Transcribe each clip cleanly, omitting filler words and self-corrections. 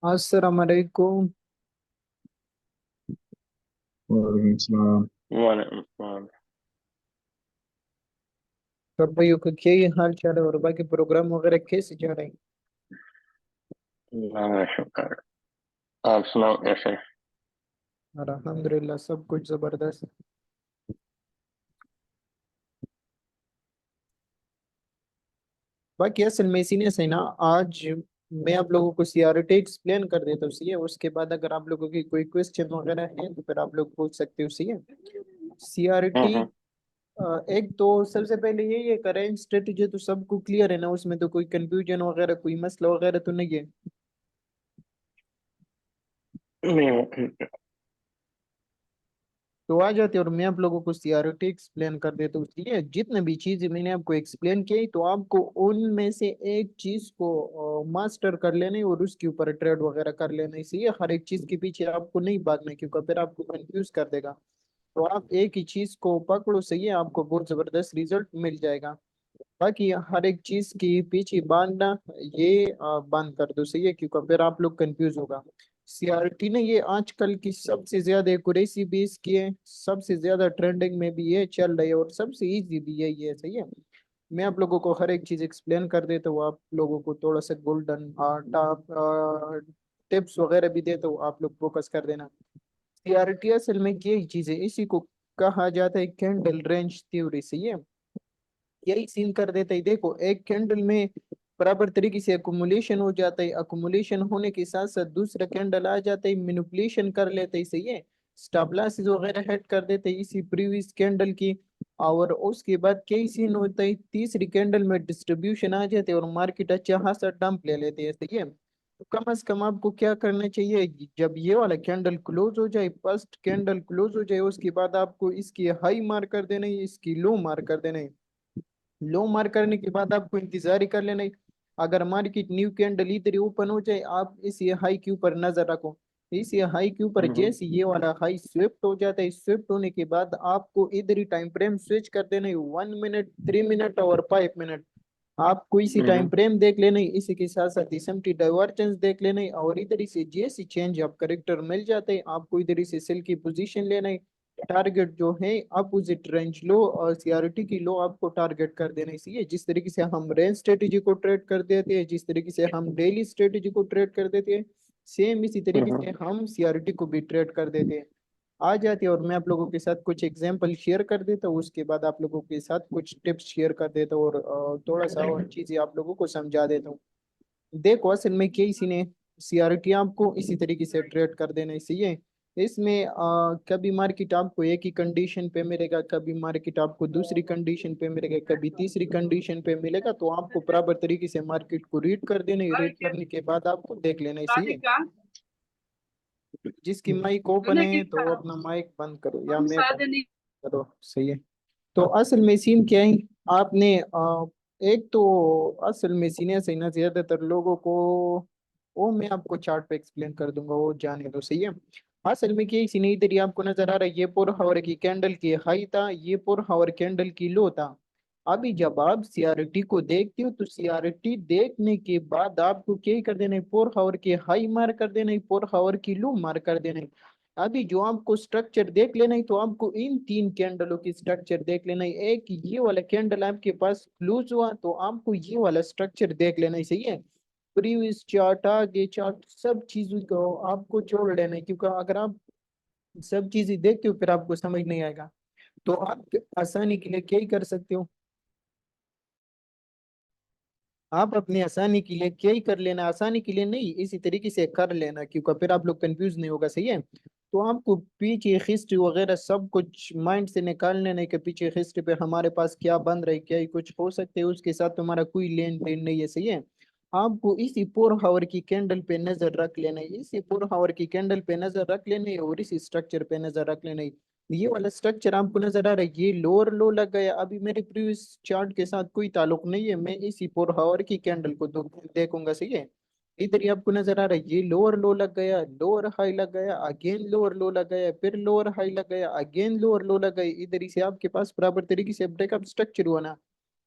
अस्सलाम वालेकुम। वालेकुम सलाम। वालेकुम। सब भाइयों का क्या ही हाल चाल है और बाकी प्रोग्राम वगैरह कैसे जा रहे हैं? अल्लाह का शुक्र। आप सुनाओ कैसे? और अल्हम्दुलिल्लाह सब कुछ जबरदस्त। बाकी असल में इसी ने से ना आज मैं आप लोगों को सीआरटी एक्सप्लेन कर देता हूँ, सही है। उसके बाद अगर आप लोगों की कोई क्वेश्चन वगैरह है तो फिर आप लोग पूछ सकते हो, सही है। सीआरटी हम्म। एक तो सबसे पहले यही है, करेंट स्ट्रेटजी तो सबको क्लियर है ना, उसमें तो कोई कंफ्यूजन वगैरह कोई मसला वगैरह तो नहीं है। नहीं। तो आ जाते और मैं आप लोगों को सीआरटी एक्सप्लेन कर देता हूँ, ठीक है। जितने भी चीजें मैंने आपको एक्सप्लेन की तो आपको उनमें से एक चीज को मास्टर कर लेना है और उसके ऊपर ट्रेड वगैरह कर लेना है, सही है। हर एक चीज के पीछे आपको नहीं भागना है, क्योंकि फिर आपको कंफ्यूज कर देगा। तो आप एक ही चीज को पकड़ो, सही है, आपको बहुत जबरदस्त रिजल्ट मिल जाएगा। बाकी हर एक चीज के पीछे बांधना, ये बंद कर दो, सही है, क्योंकि फिर आप लोग कंफ्यूज होगा। सीआरटी ने ये आजकल की सबसे ज्यादा एक्यूरेसी भी इसकी है, सबसे ज्यादा ट्रेंडिंग में भी ये चल रही है और सबसे इजी भी यही है, सही है। मैं आप लोगों को हर एक चीज एक्सप्लेन कर देता हूँ, आप लोगों को थोड़ा सा गोल्डन टॉप टिप्स वगैरह भी देता हूँ, आप लोग फोकस कर देना। सीआरटी असल में यही चीज है, इसी को कहा जाता है कैंडल रेंज थ्योरी, सही है। यही सीन कर देता है। देखो, एक कैंडल में बराबर तरीके से अकुमुलेशन हो जाता है, अकुमुलेशन होने के साथ साथ दूसरा कैंडल आ जाता है, मैनिपुलेशन कर लेता है, सही है। स्टॉप लॉसेस वगैरह हेड कर देते हैं इसी प्रीवियस कैंडल की। और उसके बाद कई सीन होता है, तीसरी कैंडल में डिस्ट्रीब्यूशन आ जाते हैं और मार्केट अच्छा खासा डंप ले लेते हैं, सही है। तो कम से कम आपको क्या करना चाहिए, जब ये वाला कैंडल क्लोज हो जाए, फर्स्ट कैंडल क्लोज हो जाए, उसके बाद आपको इसकी हाई मार्क कर देना है, इसकी लो मार्क कर देना है। लो मार्क करने के बाद आपको इंतजार ही कर लेना है। अगर मार्केट न्यू कैंडल इधर ही ओपन हो जाए, आप इस ये हाई के ऊपर नजर रखो। इस ये हाई के ऊपर हम्म। जैसे ये वाला हाई स्विफ्ट हो जाता है, स्विफ्ट होने के बाद आपको इधर ही टाइम फ्रेम स्विच कर देना है, 1 मिनट, 3 मिनट और 5 मिनट। आपको इसी टाइम हम्म। फ्रेम देख लेना है, इसी के साथ साथ एसएमटी डाइवर्जेंस देख लेना है, और इधर ही से जैसी चेंज आप करेक्टर मिल जाते हैं, आपको इधर ही से सेल की पोजीशन लेना है। टारगेट जो है अपोजिट रेंज लो और सीआरटी की लो आपको टारगेट कर देना है, इसीलिए जिस तरीके से हम रेंज स्ट्रेटेजी को ट्रेड कर देते हैं, जिस तरीके से हम डेली स्ट्रेटेजी को ट्रेड कर देते हैं, सेम इसी तरीके हम्म। से हम सीआरटी को भी ट्रेड कर देते हैं। आ जाती है और मैं आप लोगों के साथ कुछ एग्जांपल शेयर कर देता हूँ, उसके बाद आप लोगों के साथ कुछ टिप्स शेयर कर देता हूँ और थोड़ा सा और चीजें आप लोगों को समझा देता हूँ। देखो, असल में क्या इसी ने सीआरटी आपको इसी तरीके से ट्रेड कर देना चाहिए। इसमें कभी मार्केट आपको एक ही कंडीशन पे मिलेगा, कभी मार्केट आपको दूसरी कंडीशन पे मिलेगा, कभी तीसरी कंडीशन पे मिलेगा, तो आपको बराबर तरीके से मार्केट को रीड कर देना है। रीड करने के बाद आपको देख लेना चाहिए। जिसकी माइक ओपन है तो वो अपना माइक बंद करो या मैं बंद करो, सही है। तो असल में सीन क्या है, आपने एक तो असल में सीनियर से ना ज्यादातर लोगों को, वो मैं आपको चार्ट पे एक्सप्लेन कर दूंगा, वो जाने दो, सही है। असल में क्या है, सीनियर इधर ही आपको नजर आ रहा है, ये पर हावर की कैंडल की हाई था, ये पर हावर कैंडल की लो था। अभी जब आप सीआरटी को देखते हो तो सीआरटी देखने के बाद आपको क्या कर देना है, 4 आवर की हाई मार्क कर देना है, 4 आवर की लो मार्क कर देना है। अभी जो आपको स्ट्रक्चर देख लेना है, तो आपको इन तीन कैंडलों की स्ट्रक्चर देख लेना है। एक ये वाला कैंडल आपके पास क्लोज हुआ तो आपको ये वाला स्ट्रक्चर देख लेना है, सही है। प्रीवियस चार्ट, आगे चार्ट, सब चीजों को आपको छोड़ लेना है, क्योंकि अगर आप सब चीजें देखते हो फिर आपको समझ नहीं आएगा। तो आप आसानी के लिए क्या ही कर सकते हो, आप अपनी आसानी के लिए क्या ही कर लेना, आसानी के लिए नहीं, इसी तरीके से कर लेना, क्योंकि फिर आप लोग कंफ्यूज नहीं होगा, सही है। तो आपको पीछे हिस्ट्री वगैरह सब कुछ माइंड से निकाल लेना है कि पीछे हिस्ट्री पे हमारे पास क्या बन रहा है, क्या ही कुछ हो सकते है, उसके साथ तुम्हारा कोई लेन देन नहीं है, सही है। आपको इसी 4 आवर की कैंडल पे नजर रख लेना है, इसी 4 आवर की कैंडल पे नजर रख लेना है और इसी स्ट्रक्चर पे नजर रख लेना है। ये वाला स्ट्रक्चर आपको नजर आ रहा है, ये लोअर लो लग गया, अभी मेरे प्रीवियस चार्ट के साथ कोई ताल्लुक नहीं है, मैं इसी 4 आवर की कैंडल को देखूंगा, सही है। इधर ही आपको नजर आ रहा है, ये लोअर लो लग गया, लोअर हाई लग गया, अगेन लोअर लो लग गया, फिर लोअर हाई लग गया, अगेन लोअर लो लग गई, इधर ही से आपके पास बराबर तरीके से ब्रेकअप स्ट्रक्चर हुआ ना।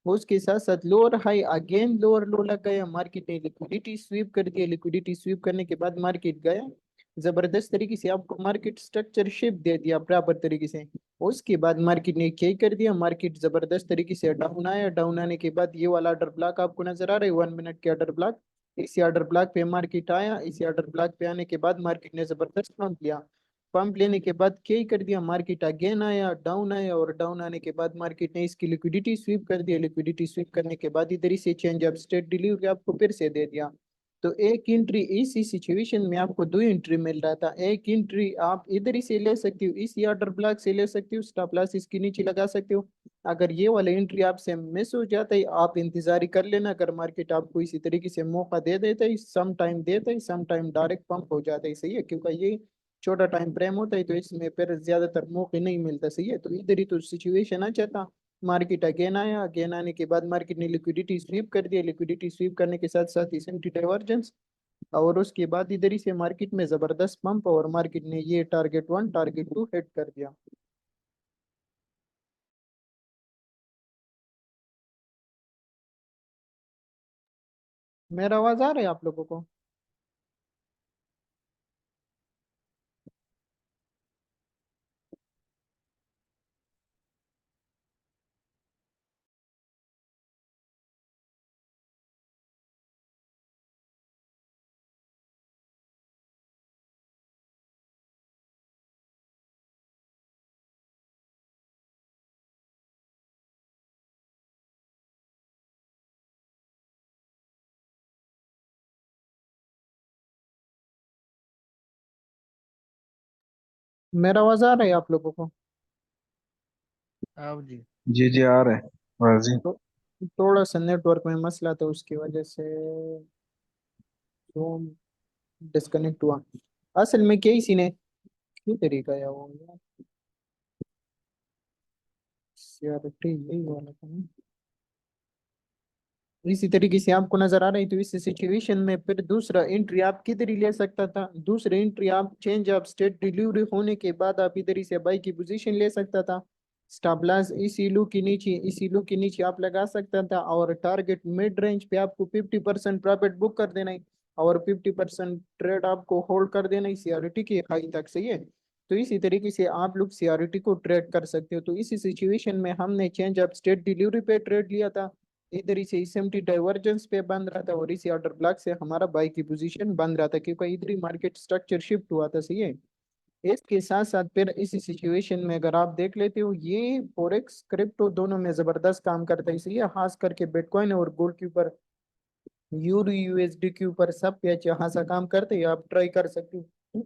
उसके साथ साथ लोअर हाई अगेन लोअर लो लग गया, मार्केट ने लिक्विडिटी स्वीप कर दिया, लिक्विडिटी स्वीप करने के बाद मार्केट गया जबरदस्त तरीके से, आपको मार्केट स्ट्रक्चर शिप दे दिया बराबर तरीके से। उसके बाद मार्केट ने क्या कर दिया, मार्केट जबरदस्त तरीके से डाउन आया, डाउन आने के बाद ये वाला ऑर्डर ब्लॉक आपको नजर आ रहा है 1 मिनट के ऑर्डर ब्लॉक, इसी ऑर्डर ब्लॉक पे मार्केट आया, इसी ऑर्डर ब्लॉक पे आने के बाद मार्केट ने जबरदस्त पंप लिया, पंप लेने के बाद क्या ही कर दिया, मार्केट अगेन आया, डाउन आया, और डाउन आने के बाद मार्केट ने इसकी लिक्विडिटी स्वीप कर दिया, लिक्विडिटी स्वीप करने के बाद इधर ही से चेंज ऑफ स्टेट डिलीवरी आपको फिर से दे दिया। तो एक एंट्री इसी सिचुएशन में आपको दो एंट्री मिल रहा था, एक एंट्री आप इधर ही से ले सकते हो, इसी ऑर्डर ब्लॉक से ले सकते हो, स्टॉप लॉस इसके नीचे लगा सकते हो। अगर ये वाला एंट्री आपसे मिस हो जाता है आप इंतजार ही कर लेना, अगर मार्केट आपको इसी तरीके से मौका दे देता है, सम टाइम देता है, सम टाइम डायरेक्ट पंप हो जाता है, सही है, क्योंकि ये छोटा टाइम फ्रेम होता है तो इसमें फिर ज्यादातर मौके नहीं मिलता, सही है। तो इधर ही तो सिचुएशन आ जाता, मार्केट अगेन आया, अगेन आने के बाद मार्केट ने लिक्विडिटी स्वीप कर दिया, लिक्विडिटी स्वीप करने के साथ साथ एसएमटी डाइवर्जेंस, और उसके बाद इधर ही से मार्केट में जबरदस्त पंप, और मार्केट ने ये टारगेट 1 टारगेट 2 हिट कर दिया। मेरा आवाज आ रहा है आप लोगों को? मेरा आवाज आ रहा है आप लोगों को? हाँ जी। जी जी आ रहे हैं। वाजी। तो थोड़ा सा नेटवर्क में मसला था उसकी वजह से तो डिस्कनेक्ट हुआ। असल में क्या ही सीन है, क्यों तरीका है वो यार, सिक्योरिटी यही वाला था ना। इसी तरीके से आपको नजर आ रही, तो इस सिचुएशन में फिर दूसरा एंट्री आप किधर ही ले सकता था, दूसरा एंट्री आप चेंज ऑफ स्टेट डिलीवरी होने के बाद आप इधर ही से बाई की पोजीशन ले सकता था, स्टॉप लॉस इसी लू के नीचे, इसी लू के नीचे आप लगा सकता था, और टारगेट मिड रेंज पे आपको 50% प्रॉफिट बुक कर देना है, और 50% ट्रेड आपको होल्ड कर देना है सीआरटी के हाई तक, सही है। तो इसी तरीके से आप लोग सीआरटी को ट्रेड कर सकते हो। तो इसी सिचुएशन में हमने चेंज ऑफ स्टेट डिलीवरी पे ट्रेड लिया था, इधर ही से एसएमटी डाइवर्जेंस पे बंद रहा था, और इसी ऑर्डर ब्लॉक से हमारा बाई की पोजीशन बंद रहा था, क्योंकि इधर ही मार्केट स्ट्रक्चर शिफ्ट हुआ था, सही है। इसके साथ साथ फिर इसी सिचुएशन में अगर आप देख लेते हो, ये फॉरेक्स क्रिप्टो दोनों में जबरदस्त काम करता है, इसलिए खास करके बिटकॉइन और गोल्ड के ऊपर, यूरो यूएसडी के ऊपर सब पे अच्छा खासा काम करते हैं, आप ट्राई कर सकते हो।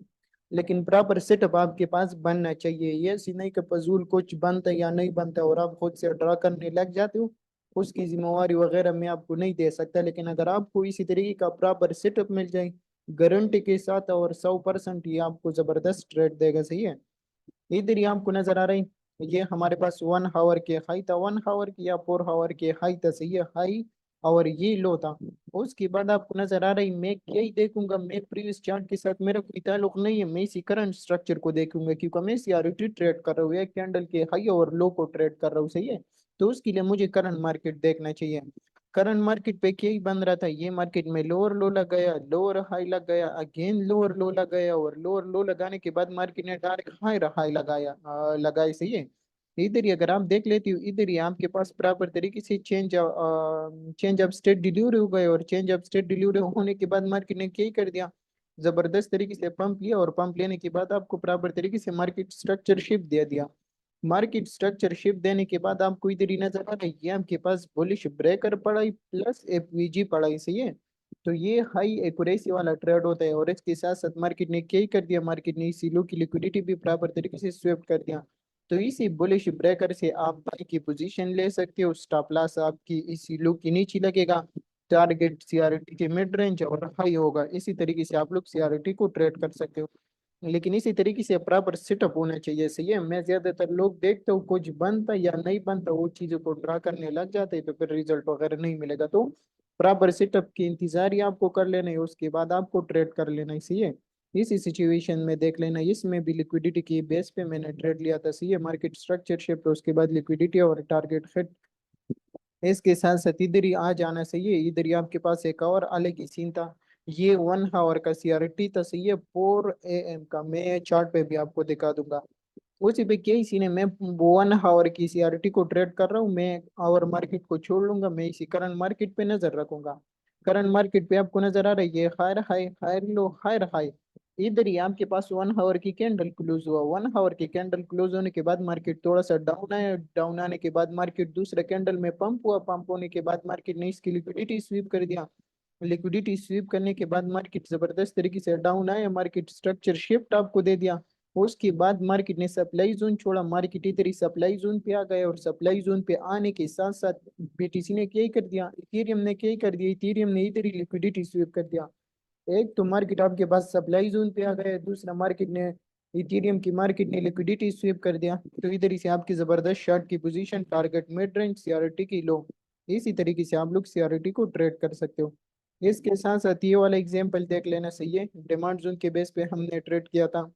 लेकिन प्रॉपर सेटअप आपके पास बनना चाहिए, ये सी नहीं कि फजूल कुछ बनता है या नहीं बनता और आप खुद से ड्रा करने लग जाते हो, उसकी जिम्मेवारी वगैरह मैं आपको नहीं दे सकता। लेकिन अगर आपको इसी तरीके का प्रॉपर सेटअप मिल जाए गारंटी के साथ, और 100% ये आपको जबरदस्त ट्रेड देगा, सही है। इधर ही आपको नजर आ रही, ये हमारे पास 1 आवर के हाई था, 1 आवर की या 4 आवर के हाई था, सही है, हाई और ये लो था। उसके बाद आपको नजर आ रही, मैं क्या ही देखूंगा, मैं प्रीवियस चार्ट के साथ मेरा कोई ताल्लुक नहीं है, मैं इसी करंट स्ट्रक्चर को देखूंगा, क्योंकि मैं सीआरटी ट्रेड कर रहा हूँ, एक कैंडल के हाई और लो को ट्रेड कर रहा हूँ, सही है। तो उसके लिए मुझे करंट मार्केट देखना चाहिए। करंट मार्केट पे क्या ही बन रहा था, ये मार्केट में लोअर लो लग गया, लोअर हाई लग गया, अगेन लोअर लो लग गया, और लोअर लो लगाने के बाद मार्केट ने डायरेक्ट हाई हाई लगाया लगाई, सही है। इधर ही अगर आप देख लेती हो, इधर ही आपके पास प्रॉपर तरीके से चेंज ऑफ स्टेट डिलीवरी हो गए, और चेंज ऑफ स्टेट डिलीवरी होने के बाद मार्केट ने क्या ही कर दिया, जबरदस्त तरीके से पंप लिया, और पंप लेने के बाद आपको प्रॉपर तरीके से मार्केट स्ट्रक्चर शिफ्ट दे दिया। मार्केट स्ट्रक्चर शिफ्ट देने के बाद आपको इधर ही नजर आ रहा है, ये आपके पास बुलिश ब्रेकर पड़ा है प्लस एफवीजी पड़ा है, सही है। तो ये हाई एक्यूरेसी वाला ट्रेड होता है, और इसके साथ साथ मार्केट ने क्या ही कर दिया, मार्केट ने इसी लो की लिक्विडिटी भी बराबर तरीके से स्वेप कर दिया। तो इसी बुलिश ब्रेकर से आप बाई की पोजीशन ले सकते हो, स्टॉप लॉस आपकी इसी लो के नीचे लगेगा, टारगेट सीआरटी के मिड रेंज और हाई होगा, इसी तरीके से आप लोग सीआरटी को ट्रेड कर सकते हो। लेकिन इसी तरीके से प्रॉपर सेटअप होना चाहिए, सही है। मैं ज्यादातर लोग देखता हूँ कुछ बनता या नहीं बनता वो चीजों को ड्रा करने लग जाते हैं, तो फिर रिजल्ट वगैरह नहीं मिलेगा। तो प्रॉपर सेटअप की इंतजार ही आपको कर लेना है, उसके बाद आपको ट्रेड कर लेना है, सही है। इसी सिचुएशन में देख लेना, इसमें भी लिक्विडिटी की बेस पे मैंने ट्रेड लिया था, सही है, मार्केट स्ट्रक्चर शिफ्ट, उसके बाद लिक्विडिटी और टारगेट हिट इसके साथ साथ इधर ही आ जाना सही है। इधर ही आपके पास एक और अलग ही सीन था। ये 1 आवर का सीआरटी था सही है, 4 AM का। मैं चार्ट पे भी आपको दिखा दूंगा। उसी पे क्या ही सीन है, मैं 1 आवर की सीआरटी को ट्रेड कर रहा हूँ। मैं आवर मार्केट को छोड़ लूंगा, मैं इसी करंट मार्केट पे नजर रखूंगा। करंट मार्केट पे आपको नजर आ रहा है ये higher high higher low higher high. इधर ही आपके पास 1 आवर की कैंडल क्लोज हुआ। 1 आवर की कैंडल क्लोज होने के बाद मार्केट थोड़ा सा डाउन आया। डाउन आने के बाद मार्केट दूसरे कैंडल में पंप हुआ। पंप होने के बाद मार्केट ने इसकी लिक्विडिटी स्वीप कर दिया। लिक्विडिटी स्वीप करने के बाद मार्केट जबरदस्त तरीके से डाउन आया। मार्केट स्ट्रक्चर शिफ्ट आपको दे दिया। उसके बाद मार्केट ने सप्लाई जोन छोड़ा। मार्केट इधर ही सप्लाई जोन पे आ गया, और सप्लाई जोन पे आने के साथ साथ बीटीसी ने क्या ही कर दिया, इथेरियम ने क्या ही कर दिया, इथेरियम ने इधर ही लिक्विडिटी स्वीप कर दिया। एक तो मार्केट आपके पास सप्लाई जोन पे आ गया, दूसरा मार्केट ने इथेरियम की मार्केट ने लिक्विडिटी स्वीप कर दिया। तो इधर ही से आपकी जबरदस्त शॉर्ट की position, target mid range, CRT की लो। इसी तरीके से आप लोग सीआरटी को ट्रेड कर सकते हो। इसके साथ साथ ये वाला एग्जांपल देख लेना सही है। डिमांड जोन के बेस पे हमने ट्रेड किया था।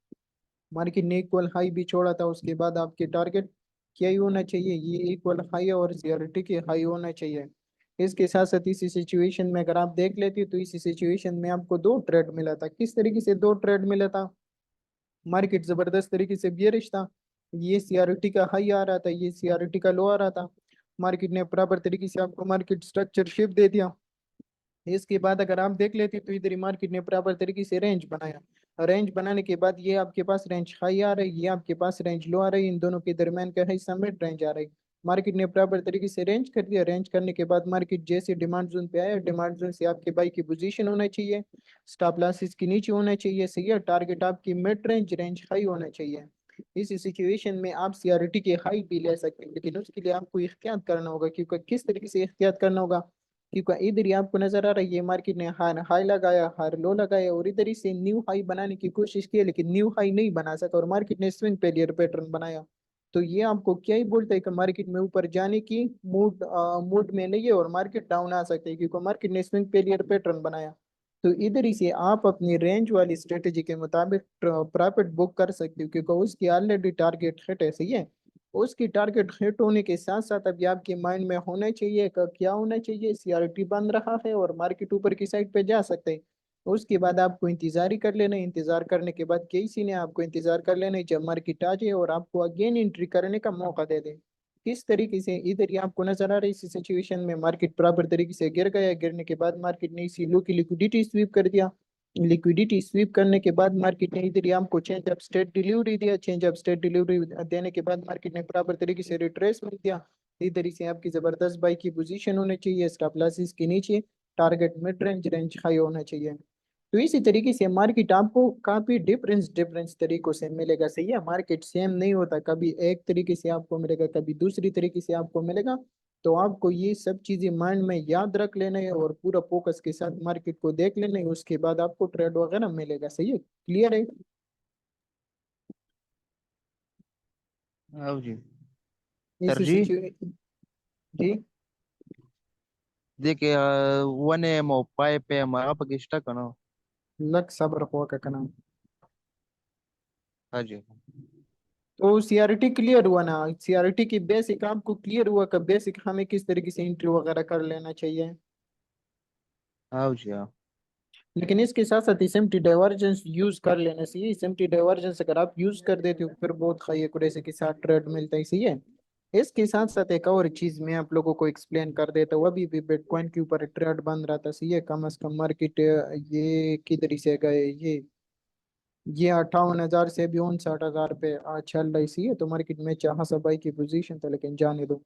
मार्केट ने इक्वल हाई भी छोड़ा था। उसके बाद आपके टारगेट क्या ही होना चाहिए, ये इक्वल हाई और सीआरटी के हाई होना चाहिए। इसके साथ साथ इसी सिचुएशन में अगर आप देख लेते हो तो इसी सिचुएशन में आपको दो ट्रेड मिला था। किस तरीके से दो ट्रेड मिला था? मार्केट जबरदस्त तरीके से बियरिश था। ये सीआरटी का हाई आ रहा था, ये सीआरटी का लो आ रहा था। मार्केट ने बराबर तरीके से आपको मार्केट स्ट्रक्चर शिफ्ट दे दिया। इसके बाद अगर आप देख लेते तो इधर ही मार्केट ने बराबर तरीके से रेंज बनाया। रेंज बनाने के बाद ये आपके पास रेंज हाई आ रही है, ये आपके पास रेंज लो आ रही है। इन दोनों के दरमियान का हिस्सा मिड रेंज आ रही है। मार्केट ने बराबर तरीके से रेंज कर दिया। रेंज करने के बाद मार्केट जैसे डिमांड जोन पे आया, डिमांड जोन से आपके बाई की पोजीशन होना चाहिए, स्टॉप लॉस इसके नीचे होना चाहिए सही है। टारगेट आपकी मिड रेंज रेंज हाई होना चाहिए। इस सिचुएशन में आप सीआरटी के हाई भी ले सकते हैं, लेकिन उसके लिए आपको एहतियात करना होगा। क्योंकि किस तरीके से एहतियात करना होगा? क्योंकि इधर ही आपको नजर आ रहा है ये मार्केट ने हाई हाई लगाया, हाई लो लगाया, और इधर ही से न्यू हाई बनाने की कोशिश की, लेकिन न्यू हाई नहीं बना सका, और मार्केट ने स्विंग फेलियर पैटर्न बनाया। तो ये आपको क्या ही बोलता है कि मार्केट में ऊपर जाने की मूड मूड में नहीं है, और मार्केट डाउन आ सकते हैं क्योंकि मार्केट ने स्विंग फेलियर पैटर्न बनाया। तो इधर ही से आप अपनी रेंज वाली स्ट्रेटेजी के मुताबिक प्रॉफिट बुक कर सकते हो, क्योंकि उसकी ऑलरेडी टारगेट हिट है सही है। उसकी टारगेट हिट होने के साथ साथ अभी आपके माइंड में होना चाहिए कि क्या होना चाहिए, सीआरटी बन रहा है और मार्केट ऊपर की साइड पे जा सकते हैं। उसके बाद आपको इंतजार ही कर लेना है। इंतजार करने के बाद केसी ने आपको इंतजार कर लेना है जब मार्केट आ जाए और आपको अगेन एंट्री करने का मौका दे दे। किस तरीके से? इधर ही आपको नजर आ रहा है इसी सिचुएशन में मार्केट प्रॉपर तरीके से गिर गया। गिरने के बाद मार्केट ने इसी लो की लिक्विडिटी स्वीप कर दिया। लिक्विडिटी स्वीप करने के बाद मार्केट ने इधर ही हमको चेंज ऑफ स्टेट डिलीवरी दिया। चेंज ऑफ स्टेट डिलीवरी देने के बाद मार्केट ने बराबर तरीके से रिट्रेसमेंट दिया। इधर ही से आपकी जबरदस्त बाई की पोजीशन होनी चाहिए, स्टॉप लॉसेस के नीचे, target mid range range high होना चाहिए। तो इसी तरीके से मार्केट आपको काफी डिफरेंस डिफरेंस तरीकों से मिलेगा सही है। मार्केट सेम नहीं होता, कभी एक तरीके से आपको मिलेगा, कभी दूसरी तरीके से आपको मिलेगा। तो आपको ये सब चीजें माइंड में याद रख लेना है और पूरा फोकस के साथ मार्केट को देख लेना है। उसके बाद आपको ट्रेड वगैरह मिलेगा सही है। क्लियर है? हाँ जी। इस सर जी, सिचुएशन जी। देखिए 1 AM और 5 PM आप स्टक है ना। लक सबर हो का नाम। हाँ जी। तो सीआरटी क्लियर हुआ ना? सीआरटी की बेसिक आपको क्लियर हुआ का बेसिक हमें किस तरीके से एंट्री वगैरह कर लेना चाहिए। हाँ जी हाँ। लेकिन इसके साथ साथ एसएमटी डाइवर्जेंस यूज कर लेना चाहिए। एसएमटी डाइवर्जेंस अगर आप यूज कर देते हो फिर बहुत हाई एक्यूरेसी के साथ ट्रेड मिलता है सही है। इसके साथ साथ एक और चीज मैं आप लोगों को एक्सप्लेन कर देता हूँ। अभी भी बिटकॉइन के ऊपर ट्रेड बन रहा था सही है। कम से कम मार्केट ये किधर से गए, ये 58,000 से भी 59,000 पे आज चल रही सी है। तो मार्केट में चाह सबाई की पोजीशन था, लेकिन जाने दो।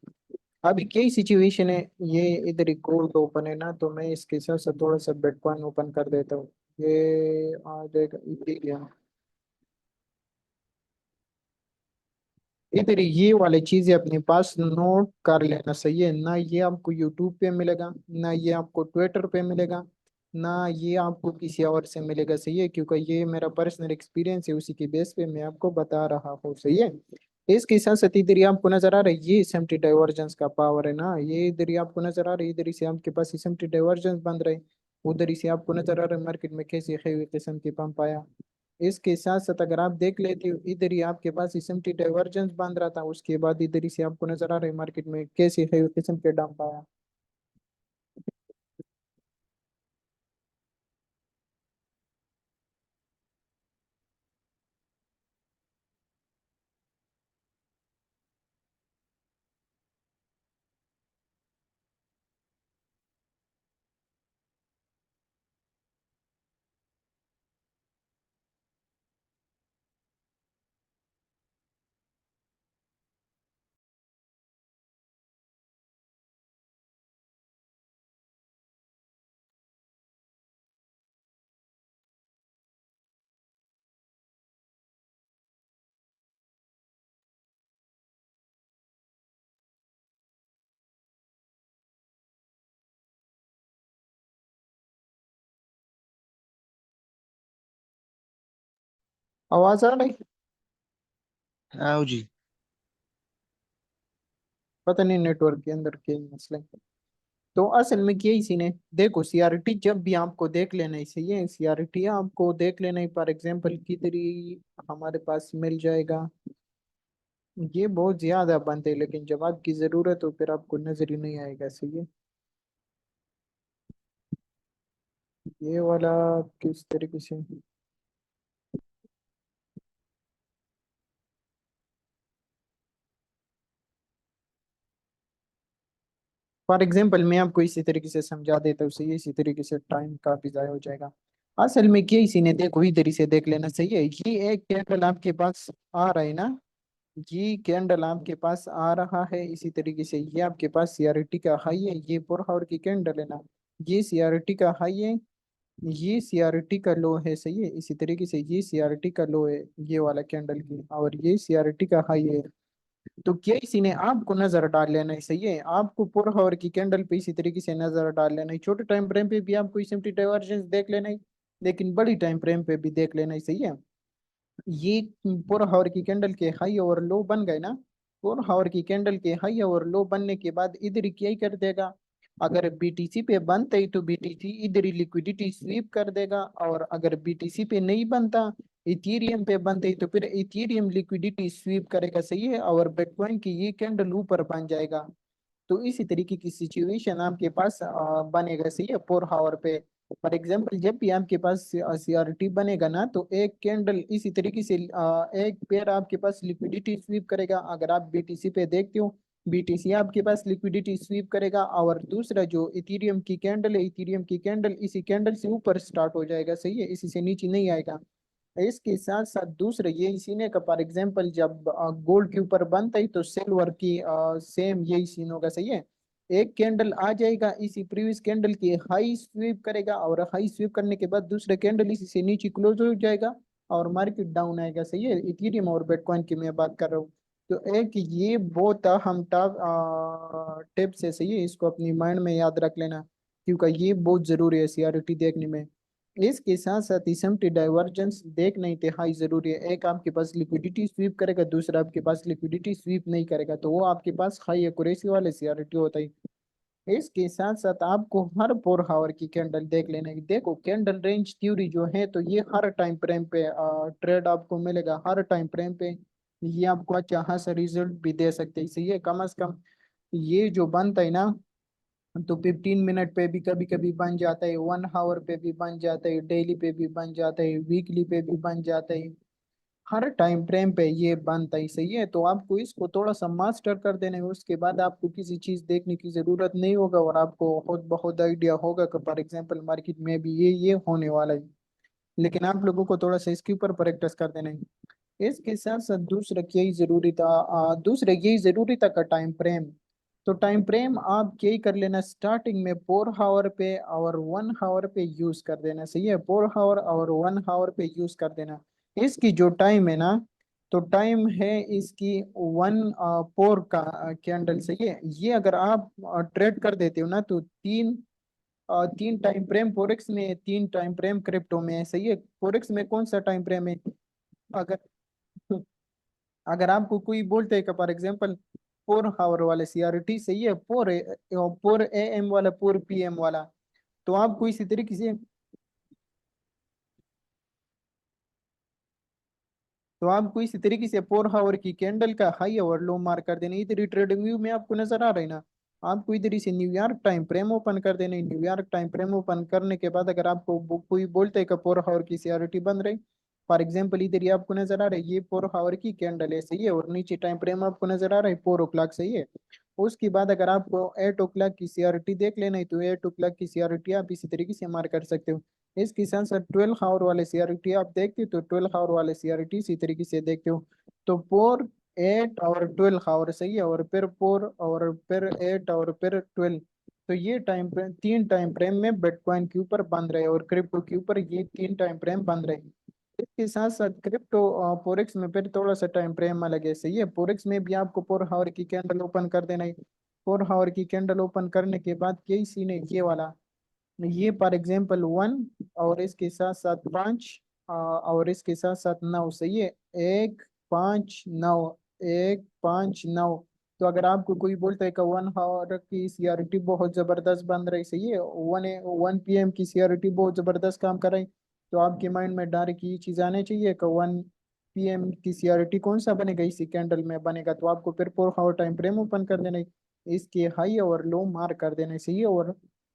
अभी क्या सिचुएशन है, ये इधर ही गोल्ड ओपन है ना, तो मैं इसके साथ साथ थोड़ा सा बिटकॉइन ओपन कर देता हूँ। ये आ जाएगा इधर ही। हाँ, इधर ही ये वाली चीजें अपने पास नोट कर लेना सही है ना। ये आपको यूट्यूब पे मिलेगा, ना ये आपको ट्विटर पे मिलेगा, ना ये आपको किसी और से मिलेगा सही है। क्योंकि ये मेरा पर्सनल एक्सपीरियंस है, उसी की बेस पे मैं आपको बता रहा हूँ सही है। इसके साथ साथ इधर ही आपको नजर आ रहा है ये एसएमटी डाइवर्जेंस का पावर है ना। ये इधर ही आपको नजर आ रहा है, इधर ही से आपके पास एसएमटी डाइवर्जेंस बन रहे। उधर ही से आपको नजर आ रहा है मार्केट में कैसी हेवी किस्म की पंप आया। इसके साथ साथ अगर आप देख लेते हो, इधर ही आपके पास एसएमटी डाइवर्जेंस बन रहा था, उसके बाद इधर ही से आपको नजर आ रहा है मार्केट में कैसे है किस्म के डंप आया। आवाज आ रही? आओ जी। पता नहीं नेटवर्क के अंदर के मसले। तो असल में क्या ही सीन है, देखो सीआरटी जब भी आपको देख लेना ही सही है, सीआरटी आपको देख लेना ही, फॉर एग्जांपल किधर ही हमारे पास मिल जाएगा। ये बहुत ज्यादा बनते हैं, लेकिन जब आपकी जरूरत हो फिर आपको नजर ही नहीं आएगा, सही है। ये वाला किस तरीके से, फॉर एग्जांपल मैं आपको इसी तरीके से समझा देता हूँ, सही है, इसी तरीके से टाइम काफी जाया हो जाएगा। असल में क्या ही सीन है, देखो इधर ही से देख लेना, सही है। ये एक कैंडल आपके पास आ रहा है ना, ये कैंडल आपके पास आ रहा है इसी तरीके से, ये आपके पास सीआरटी का हाई है, ये 4 आवर की कैंडल है ना, ये सीआरटी का हाई है, ये सीआरटी का लो है, सही है। इसी तरीके से ये सीआरटी का लो है ये वाला कैंडल की, और ये सीआरटी का हाई है। तो क्या इसी ने आपको नजर डाल लेना है, सही है। आपको 4 आवर की कैंडल पे इसी तरीके से नजर डाल लेना है, छोटे टाइम फ्रेम पे भी आपको इसी डाइवर्जेंस देख लेना है, लेकिन बड़ी टाइम फ्रेम पे भी देख लेना है, सही है। ये 4 आवर की कैंडल के हाई और लो बन गए ना, 4 आवर की कैंडल के हाई और लो बनने के बाद इधर ही क्या ही कर देगा, अगर बीटीसी पे बनता है तो बीटीसी इधर ही लिक्विडिटी स्वीप कर देगा, और अगर बीटीसी पे नहीं बनता, इथीरियम पे बनते ही, तो फिर इथीरियम लिक्विडिटी स्वीप करेगा, सही है, और बिटकॉइन की ये कैंडल ऊपर बन जाएगा। तो इसी तरीके की सिचुएशन आपके पास बनेगा, सही है, 4 आवर पे। फॉर एग्जाम्पल जब भी आपके पास सीआरटी बनेगा ना, तो एक कैंडल इसी तरीके से एक पेयर आपके पास लिक्विडिटी स्वीप करेगा, अगर आप बीटीसी पे देखते हो, बीटीसी आपके पास लिक्विडिटी स्वीप करेगा, और दूसरा जो इथीरियम की कैंडल है, इथीरियम की कैंडल इसी कैंडल से ऊपर स्टार्ट हो जाएगा, सही है, इसी से नीचे नहीं आएगा। इसके साथ साथ दूसरा यही सीन है का, फॉर एग्जाम्पल जब गोल्ड के ऊपर बनता है तो सिल्वर की सेम यही सीन होगा, सही है। एक कैंडल आ जाएगा इसी प्रीवियस कैंडल की हाई स्वीप करेगा, और हाई स्वीप करने के बाद दूसरा कैंडल इसी से नीचे क्लोज हो जाएगा, और मार्केट डाउन आएगा, सही है। इथेरियम और बिटकॉइन की मैं बात कर रहा हूँ। तो एक ये बहुत अहम टिप्स है, सही है, इसको अपनी माइंड में याद रख लेना, क्योंकि ये बहुत जरूरी है सीआरटी देखने में। इसके साथ साथ इसमें डाइवर्जेंस देखना इंतहाई जरूरी है, एक आपके पास लिक्विडिटी स्वीप करेगा, दूसरा आपके पास लिक्विडिटी स्वीप नहीं करेगा, तो वो आपके पास हाई एक्यूरेसी वाले सीआरटी होता है। इसके साथ साथ आपको हर 4 आवर की कैंडल देख लेना है। देखो कैंडल रेंज थ्योरी जो है, तो ये हर टाइम फ्रेम पे ट्रेड आपको मिलेगा, हर टाइम फ्रेम पे ये आपको अच्छा खासा रिजल्ट भी दे सकते हैं, सही है। कम से कम ये जो बनता है ना, तो 15 मिनट पे भी कभी कभी बन जाता है, 1 आवर पे भी बन जाता है, डेली पे भी बन जाता है, वीकली पे भी बन जाता है, हर टाइम फ्रेम पे ये बनता ही, सही है। तो आपको इसको थोड़ा सा मास्टर कर देना है, उसके बाद आपको किसी चीज देखने की जरूरत नहीं होगा, और आपको खुद बहुत आइडिया होगा कि फॉर एग्जाम्पल मार्केट में भी ये होने वाला है। लेकिन आप लोगों को थोड़ा सा इसके ऊपर प्रैक्टिस कर देना है। इसके साथ साथ दूसरा क्या ही जरूरी था, दूसरा यही जरूरी था का टाइम फ्रेम। तो टाइम फ्रेम आप क्या ही कर लेना, स्टार्टिंग में 4 आवर पे और 1 आवर पे यूज कर देना, सही है, 4 आवर और 1 आवर पे यूज कर देना। इसकी जो टाइम है ना, तो टाइम है इसकी 1 4 का कैंडल, सही है। ये अगर आप ट्रेड कर देते हो ना, तो तीन टाइम फ्रेम फोरेक्स में, 3 टाइम फ्रेम क्रिप्टो में है, सही है। फोरेक्स में कौन सा टाइम फ्रेम है, अगर अगर आपको कोई बोलते हैं कि फॉर एग्जाम्पल 4 आवर वाले सीआरटी, सही है, 4 AM वाला, 4 PM वाला, तो आपको इसी तरीके से तो आपको इसी तरीके से 4 आवर की कैंडल का हाई और लो मार्क कर देना। इधर ही ट्रेडिंग व्यू में आपको नजर आ रहा है ना, आपको इधर ही से न्यूयॉर्क टाइम फ्रेम ओपन कर देना है। न्यूयॉर्क टाइम फ्रेम ओपन करने के बाद अगर आपको कोई बोलता है कि 4 आवर की सीआरटी बन रही, फॉर एग्जाम्पल इधर ही आपको नजर आ रहा है ये 4 आवर की कैंडल है, सही है, और नीचे टाइम फ्रेम आपको नजर आ रहा है 4 o'clock, सही है। उसके बाद अगर आपको 8 o'clock की सीआरटी देख लेना है तो 8 o'clock की सीआरटी आप इसी तरीके से मार्क कर सकते हो। इसके साथ साथ 12 आवर वाले सीआरटी आप देखते हो तो 12 आवर वाले सीआरटी इसी तरीके से देखते हो। तो 4, 8 और 12 आवर, सही है, और फिर 4 और फिर 8 और फिर 12। तो ये तीन टाइम फ्रेम में बिटकॉइन के ऊपर बन रहे हैं और क्रिप्टो के ऊपर ये तीन टाइम फ्रेम बन रहे हैं। इसके साथ साथ क्रिप्टो फोरेक्स में फिर थोड़ा सा टाइम फ्रेम अलग है, सही है। फोरेक्स में भी आपको 4 आवर की कैंडल ओपन कर देना है। 4 आवर की कैंडल ओपन करने के बाद यही सीन है ये वाला, ये फॉर एग्जाम्पल 1 और इसके साथ साथ 5 और इसके साथ साथ 9, सही है। 1, 5, 9, 1, 5, 9। तो अगर आपको कोई बोलता है कि 1 आवर की सीआरटी बहुत जबरदस्त बन रही, सही है, 1 PM की सीआरटी बहुत जबरदस्त काम कर रही, तो आपके माइंड में डायरेक्ट ये चीज आनी चाहिए कि 1 PM की सीआरटी कौन सा बनेगा, इसी कैंडल में बनेगा। तो आपको फिर 4 आवर टाइम फ्रेम ओपन कर देना है, इसके हाई और लो मार्क कर देना है, सही है। और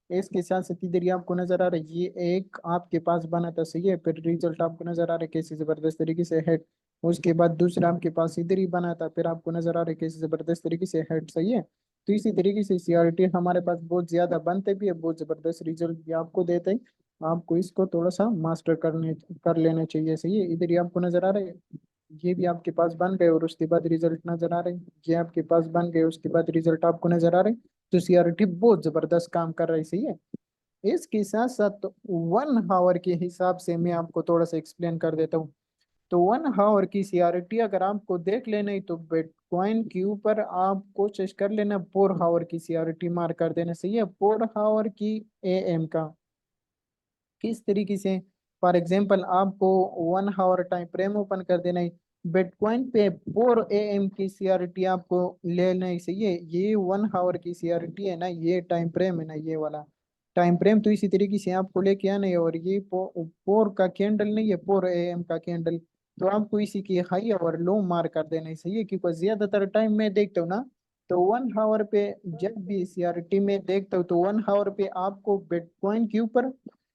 इसके साथ साथ इधर ही आपको नजर आ रहा है ये एक आपके पास बना था, सही है, फिर रिजल्ट आपको नजर आ रहा है कैसे जबरदस्त तरीके से हेड। उसके बाद दूसरा आपके पास इधर ही बना था, फिर आपको नजर आ रहा है कैसे जबरदस्त तरीके से हेड, सही है। तो इसी तरीके से सीआरटी हमारे पास बहुत ज्यादा बनते भी है, बहुत जबरदस्त रिजल्ट भी आपको देते हैं। आपको इसको थोड़ा सा मास्टर कर लेना चाहिए, सही है। इधर ही आपको नजर आ रहा है ये भी आपके पास बन गए और उसके बाद रिजल्ट नजर आ रहे हैं, ये आपके पास बन गए उसके बाद रिजल्ट आपको नजर आ रहे हैं। तो सीआरटी बहुत जबरदस्त काम कर रही, सही है। इसके साथ साथ तो 1 आवर के हिसाब से मैं आपको थोड़ा सा एक्सप्लेन कर देता हूँ। तो 1 आवर की सीआरटी अगर आपको देख लेना है तो बिटकॉइन के ऊपर आप कोशिश कर लेना 4 आवर की सीआरटी मार कर देना, सही है। 4 आवर की एएम का किस तरीके से, फॉर एग्जाम्पल आपको 1 आवर टाइम फ्रेम ओपन कर देना है, बिटकॉइन पे 4 AM की सीआरटी आपको लेना है, सही है। ये 1 आवर की सीआरटी है ना, ये टाइम फ्रेम है ना, ये वाला टाइम फ्रेम तो इसी तरीके से आपको लेके आना है। और ये 4 का कैंडल नहीं है, 4 AM का कैंडल, तो आपको इसी की हाई और लो मार कर देना है, सही है। क्योंकि ज्यादातर टाइम मैं देखता हूँ ना, तो 1 आवर पे जब भी सीआरटी में देखता हूँ तो 1 आवर पे आपको बिटकॉइन के ऊपर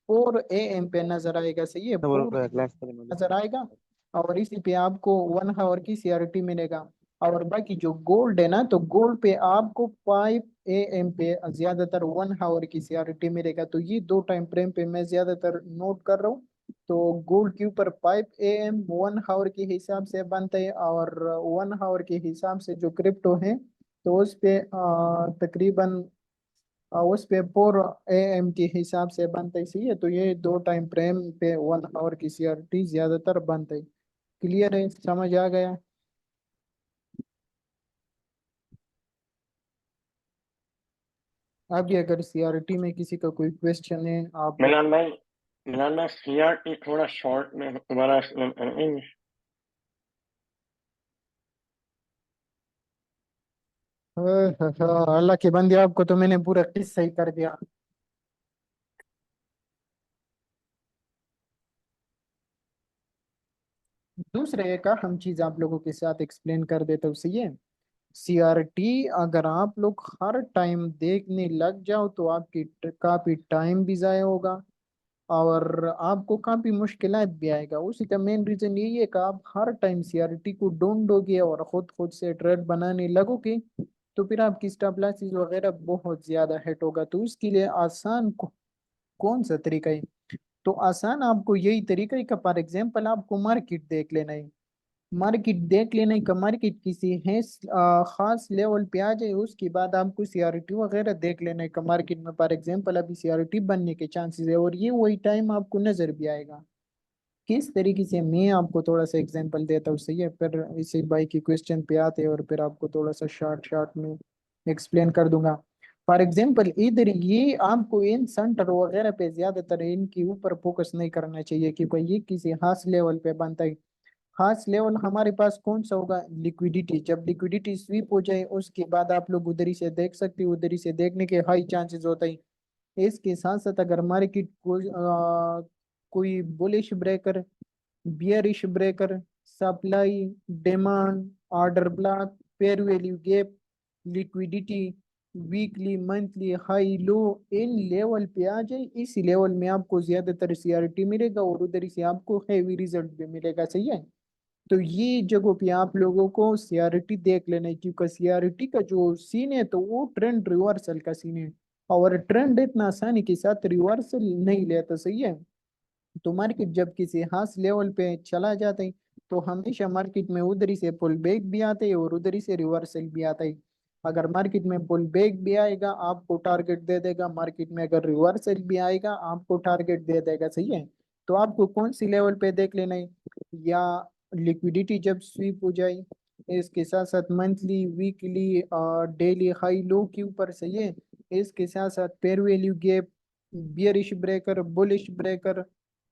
4 AM पे नजर आएगा, सही है, तो बोलो 4 क्लास करें मतलब। नजर आएगा। और इसी पे आपको 1 आवर की सीआरटी मिलेगा। और बाकी जो गोल्ड है ना, तो गोल्ड पे आपको 5 AM पे ज्यादातर 1 आवर की सीआरटी मिलेगा। तो ये दो टाइम फ्रेम पे मैं ज्यादातर नोट कर रहा हूँ। तो गोल्ड के ऊपर 5 AM 1 आवर के हिसाब से बनता है, और 1 आवर के हिसाब से जो क्रिप्टो है तो उस पे तकरीबन उस पे 4 AM के हिसाब से बनता है, सही है। तो ये दो टाइम फ्रेम पे 1 आवर की सीआरटी ज्यादातर बनता है। क्लियर है, समझ आ गया। अभी अगर सीआरटी में किसी का कोई क्वेश्चन है आप मिलान भाई सीआरटी थोड़ा शॉर्ट में दोबारा एक्सप्लेन करेंगे। अल्लाह के बंदे आपको तो मैंने पूरा किस्सा ही कर दिया। दूसरे एक अहम चीज आप लोगों के साथ एक्सप्लेन कर देता हूँ, सही है। सीआरटी अगर आप लोग हर टाइम देखने लग जाओ तो आपकी काफी टाइम भी जाया होगा और आपको काफी मुश्किलात भी आएगा। उसी का मेन रीजन यही है कि आप हर टाइम सीआरटी को ढूंढोगे और खुद खुद से ट्रेड बनाने लगोगे, तो फिर आपकी स्टॉप लॉसेस वगैरह बहुत ज्यादा हिट होगा। तो उसके लिए आसान कौन सा तरीका है, तो आसान आपको यही तरीका है कि फॉर एग्जाम्पल आपको मार्केट देख लेना है। मार्केट देख लेने का, मार्केट किसी है खास लेवल पे आ जाए उसके बाद आपको सीआरटी वगैरह देख लेने का। मार्केट में फॉर एग्जांपल अभी सीआरटी बनने के चांसेस है और ये वही टाइम आपको नजर भी आएगा। किस तरीके से, मैं आपको थोड़ा सा एग्जांपल देता हूँ, सही है, फिर इसी बाई की क्वेश्चन पे आते हैं और फिर आपको थोड़ा सा शॉर्ट शॉर्ट में एक्सप्लेन कर दूंगा। फॉर एग्जाम्पल इधर ये आपको इन सेंटर वगैरह पे ज्यादातर इनके ऊपर फोकस नहीं करना चाहिए क्योंकि ये किसी खास लेवल पे बनता है। खास लेवल हमारे पास कौन सा होगा, लिक्विडिटी। जब लिक्विडिटी स्वीप हो जाए उसके बाद आप लोग उधर ही से देख सकते हो, उधर ही से देखने के हाई चांसेस होता है। इसके साथ साथ अगर मार्केट कोई bullish breaker, bearish breaker, supply, demand, order block, fair value gap, liquidity, weekly, monthly, high, low, इन लेवल पे आ जाए। इस लेवल में आपको ज्यादातर सीआरटी मिलेगा और उधर से आपको हैवी रिजल्ट भी मिलेगा। सही है। तो ये जगहों पे आप लोगों को सीआरटी देख लेना है, क्योंकि सीआरटी का जो सीन है तो वो ट्रेंड रिवर्सल का सीन है, और ट्रेंड इतना आसानी के साथ रिवर्सल नहीं लेता। सही है। तो मार्केट जब किसी हाफ लेवल पे चला जाता है तो हमेशा मार्केट में उधर ही से पुल बैक भी आता है और उधर ही से रिवर्सल भी आता है। अगर मार्केट में पुल बैक भी आएगा आपको टारगेट दे देगा, मार्केट में अगर रिवर्सल भी आएगा आपको टारगेट दे देगा। सही है। तो आपको कौन सी लेवल पे देख लेना है, या लिक्विडिटी जब स्वीप हो जाए, इसके साथ साथ monthly, weekly, daily high low के ऊपर। सही है। इसके साथ साथ fair value gap, bearish breaker, bullish breaker,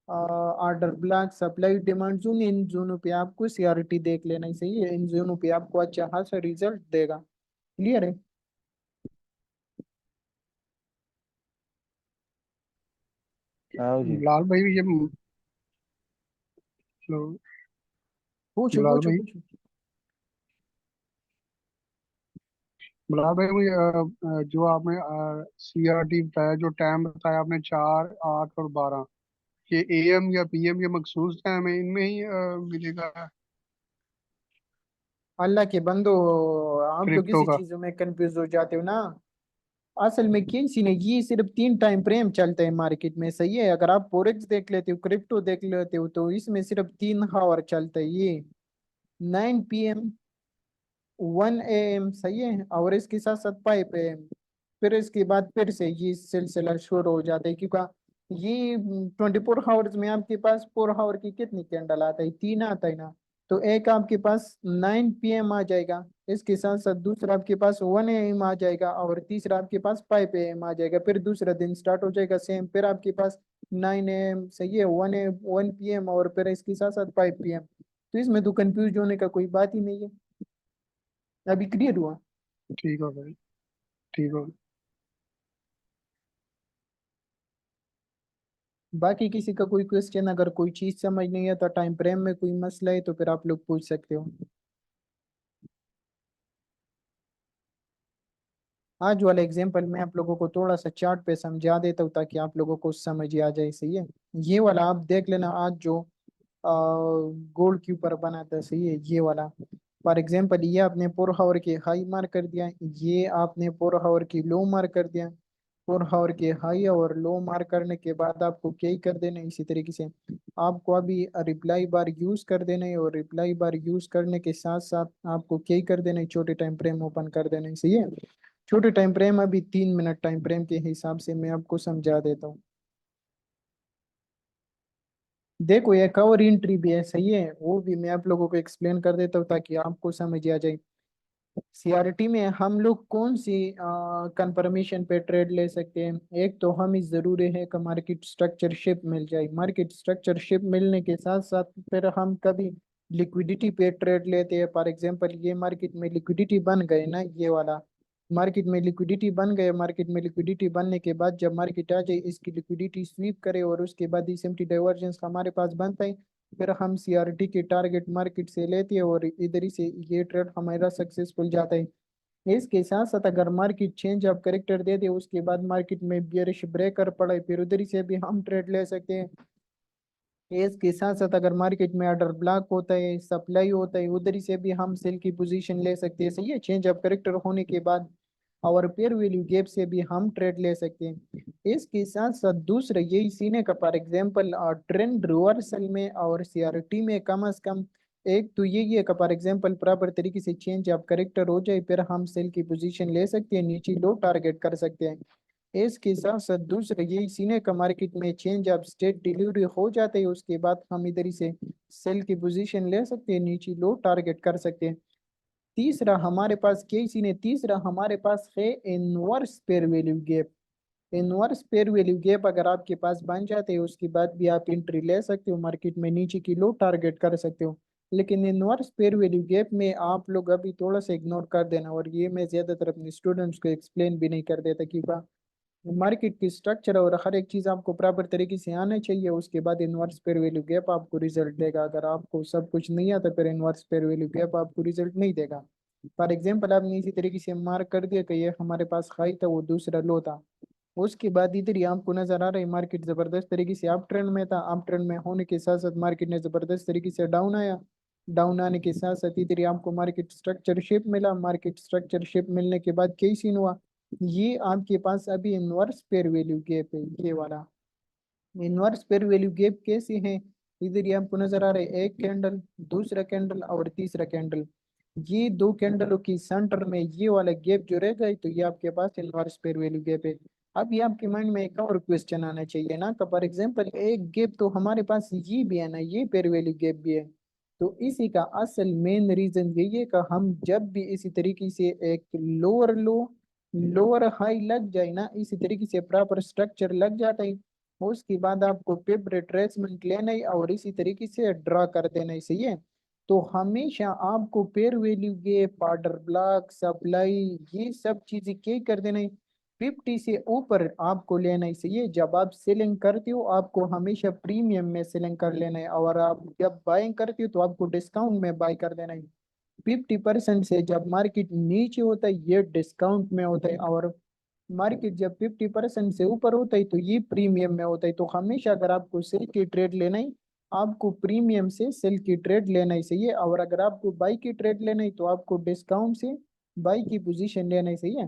order block, supply, demand zone, इन जोनों पे आपको सीआरटी देख लेना ही। सही है। इन जोनों पे आपको अच्छा खासा रिजल्ट देगा। क्लियर है। हाँ जी। बिलाल भाई ये हेलो, पूछो बिलाल पूछो भाई, पूछो। बिलाल भाई मुझे जो आपने सीआरटी बताया, जो टाइम बताया आपने 4, 8 और 12, ये एएम या पीएम या मखसूस टाइम है, इनमें ही मिलेगा अल्लाह के बंदो, आप लोग क्रिप्टो किसी का? चीजों में कंफ्यूज हो जाते हो ना। असल में किसी ने ये सिर्फ 3 टाइम फ्रेम चलते हैं मार्केट में। सही है। अगर आप फोरेक्स देख लेते हो, क्रिप्टो देख लेते हो, तो इसमें सिर्फ 3 आवर चलता है। ये 9 PM, 1 AM। सही है। और इसके साथ साथ 5 AM। फिर इसके बाद फिर से ये सिलसिला शुरू हो जाता है, क्योंकि ये 24 आवर्स में आपके पास 4 आवर की कितनी कैंडल आता है, 3 आता है ना। तो एक आपके पास 9 PM आ जाएगा, इसके साथ साथ दूसरा आपके पास 1 AM आ जाएगा, और तीसरा आपके पास 5 AM आ जाएगा। फिर दूसरा दिन स्टार्ट हो जाएगा सेम, फिर आपके पास 9 AM। सही है। 1 PM, और फिर इसके साथ साथ 5 PM। तो इसमें तो कंफ्यूज होने का कोई बात ही नहीं है। अभी क्लियर हुआ। ठीक हो भाई, ठीक हो। बाकी किसी का कोई क्वेश्चन, अगर कोई चीज समझ नहीं है तो टाइम फ्रेम में कोई मसला है तो फिर आप लोग पूछ सकते हो। आज वाला एग्जांपल मैं आप लोगों को थोड़ा सा चार्ट पे समझा देता हूँ ताकि आप लोगों को समझ आ जाए। सही है। ये वाला आप देख लेना, आज जो गोल्ड के ऊपर बना था। सही है। ये वाला फॉर एग्जांपल, ये आपने 4 आवर की हाई मार्क कर दिया, ये आपने 4 आवर की लो मार्क कर दिया। 4 आवर के हाई और लो मार्क करने के बाद आपको क्या ही कर देना है, इसी तरीके से आपको अभी रिप्लाई बार यूज कर देना है, और रिप्लाई बार यूज करने के साथ साथ आपको क्या ही कर देना है, छोटे टाइम फ्रेम ओपन कर देना है। सही है। छोटे टाइम फ्रेम अभी 3 मिनट टाइम फ्रेम के हिसाब से मैं आपको समझा देता हूँ। देखो ये कवर एंट्री भी है। सही है। वो भी मैं आप लोगों को एक्सप्लेन कर देता हूँ ताकि आपको समझ आ जाए। सीआरटी में हम लोग कौन सी कंफर्मेशन पे ट्रेड ले सकते हैं। एक तो हमें जरूरी है कि मार्केट स्ट्रक्चरशिप मिल जाए। मार्केट स्ट्रक्चरशिप मिलने के साथ साथ फिर हम कभी लिक्विडिटी पे ट्रेड लेते हैं। फॉर एग्जांपल, ये मार्केट में लिक्विडिटी बन गए ना, ये वाला मार्केट में लिक्विडिटी बन गए। मार्केट में लिक्विडिटी बनने के बाद जब मार्केट आ जाए, इसकी लिक्विडिटी स्वीप करे और उसके बाद एसएमटी डाइवर्जेंस हमारे पास बनता है, फिर हम सीआरटी के टारगेट मार्केट से लेते हैं और इधर ही से ये ट्रेड हमारा सक्सेसफुल जाता है। इसके साथ साथ अगर मार्केट चेंज ऑफ करेक्टर दे दे, उसके बाद मार्केट में बियरिश ब्रेकर पड़े, फिर उधर ही से भी हम ट्रेड ले सकते हैं। इसके साथ साथ अगर मार्केट में ऑर्डर ब्लॉक होता है, सप्लाई होता है, उधर ही से भी हम सेल की पोजीशन ले सकते हैं। सही है। चेंज ऑफ करेक्टर होने के बाद और पेयर वैल्यू गैप से भी हम ट्रेड ले सकते हैं। इसके साथ साथ दूसरा यही सीन है का फॉर एग्जांपल ट्रेंड रिवर्सल में और सीआरटी में कम से कम एक तो यही है का फॉर एग्जांपल प्रॉपर तरीके से चेंज ऑफ करेक्टर हो जाए, फिर हम सेल की पोजीशन ले सकते हैं, नीचे लो टारगेट कर सकते हैं। इसके साथ साथ दूसरा यही सीने का मार्केट में चेंज ऑफ स्टेट डिलीवरी हो जाते हैं, उसके बाद हम इधर ही से सेल की पोजीशन ले सकते हैं, नीचे लो टारगेट कर सकते हैं। तीसरा हमारे पास क्या सीन है, तीसरा हमारे पास है inverse pair value gap. Inverse pair value gap अगर आपके पास बन जाते हैं, उसके बाद भी आप एंट्री ले सकते हो, मार्केट में नीचे की लो टारगेट कर सकते हो। लेकिन इनवर्स पेयर वैल्यू गैप में आप लोग अभी थोड़ा सा इग्नोर कर देना, और ये मैं ज्यादातर अपने स्टूडेंट्स को एक्सप्लेन भी नहीं कर देता कि मार्केट की स्ट्रक्चर और हर एक चीज़ आपको प्रॉपर तरीके से आना चाहिए, उसके बाद इन्वर्स पेयर वैल्यू गैप आपको रिजल्ट देगा। अगर आपको सब कुछ नहीं आता फिर इन्वर्स पेयर वैल्यू गैप आपको रिजल्ट नहीं देगा। फॉर एग्जाम्पल आपने इसी तरीके से मार्क कर दिया कि ये हमारे पास हाई था वो दूसरा लो था, उसके बाद इधर ही आपको नजर आ रहा है मार्केट जबरदस्त तरीके से अप ट्रेंड में था, अप ट्रेंड में होने के साथ साथ मार्केट ने जबरदस्त तरीके से डाउन आया, डाउन आने के साथ साथ इधर ही आपको मार्केट स्ट्रक्चर शिप मिला, मार्केट स्ट्रक्चर शिप मिलने के बाद क्या सीन हुआ, ये आपके पास अभी इनवर्स पेयर वैल्यू गैप है ये वाला। इनवर्स पेयर वैल्यू गैप कैसे है, इधर ये आपको नजर आ रहा है एक कैंडल, दूसरा कैंडल और तीसरा कैंडल, ये दो कैंडलों की सेंटर में ये वाला गैप जो रह गए तो ये आपके पास इनवर्स पेयर वैल्यू गैप है। अब ये आपके माइंड में एक और क्वेश्चन आना चाहिए ना, फॉर एग्जांपल एक गैप तो हमारे पास ये भी है ना, ये पेयर वैल्यू गैप भी है, तो इसी का असल मेन रीजन यही है कि हम जब भी इसी तरीके से एक लोअर लो लोअर हाई लग जाए ना, इसी तरीके से प्रॉपर स्ट्रक्चर लग जाता है, उसके बाद आपको पिप रिट्रेसमेंट लेना है और इसी तरीके से ड्रा कर देना है, सही है। तो हमेशा आपको pair value gap, order block, supply, ये सब चीजें क्या कर देना है, 50 से ऊपर आपको लेना ही चाहिए। जब आप सेलिंग करते हो आपको हमेशा प्रीमियम में सेलिंग कर लेना है, और आप जब बाइंग करते हो तो आपको डिस्काउंट में बाय कर देना है। 50% से जब मार्केट नीचे होता है ये डिस्काउंट में होता है, और मार्केट जब 50% से ऊपर होता है तो ये प्रीमियम में होता है। तो हमेशा अगर आपको सेल की ट्रेड लेना है आपको प्रीमियम से सेल की ट्रेड लेना ही चाहिए, और अगर आपको बाई की ट्रेड लेना है तो आपको डिस्काउंट से बाई की पोजीशन लेना ही चाहिए।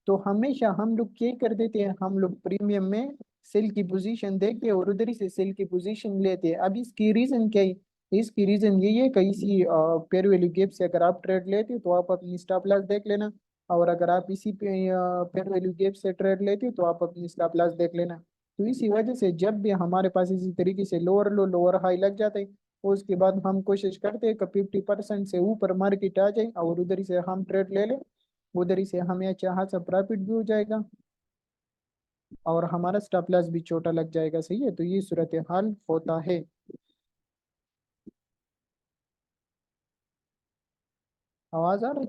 तो हमेशा हम लोग क्या कर देते हैं, हम लोग प्रीमियम में सेल की पोजीशन देखते हैं और उधर ही से सेल की पोजीशन लेते हैं। अब इसकी रीजन क्या है, इसकी रीजन यही है कि इसी पेयर वैल्यू गैप से अगर आप ट्रेड लेते हो तो आप अपनी स्टॉप लॉस देख लेना, और अगर आप इसी पे फेयर वैल्यू गैप से ट्रेड लेते हो तो आप अपनी स्टॉप लॉस देख लेना। तो इसी वजह से जब भी हमारे पास इसी तरीके से लोअर लो लोअर हाई लग जाता है उसके बाद हम कोशिश करते हैं कि 50% से ऊपर मार्केट आ जाए और उधर ही से हम ट्रेड ले लें, उधर ही से हमें अच्छा खासा प्रॉफिट भी हो जाएगा और हमारा स्टॉप लॉस भी छोटा लग जाएगा, सही है। तो ये सूरत हाल होता है। आवाज आ रही?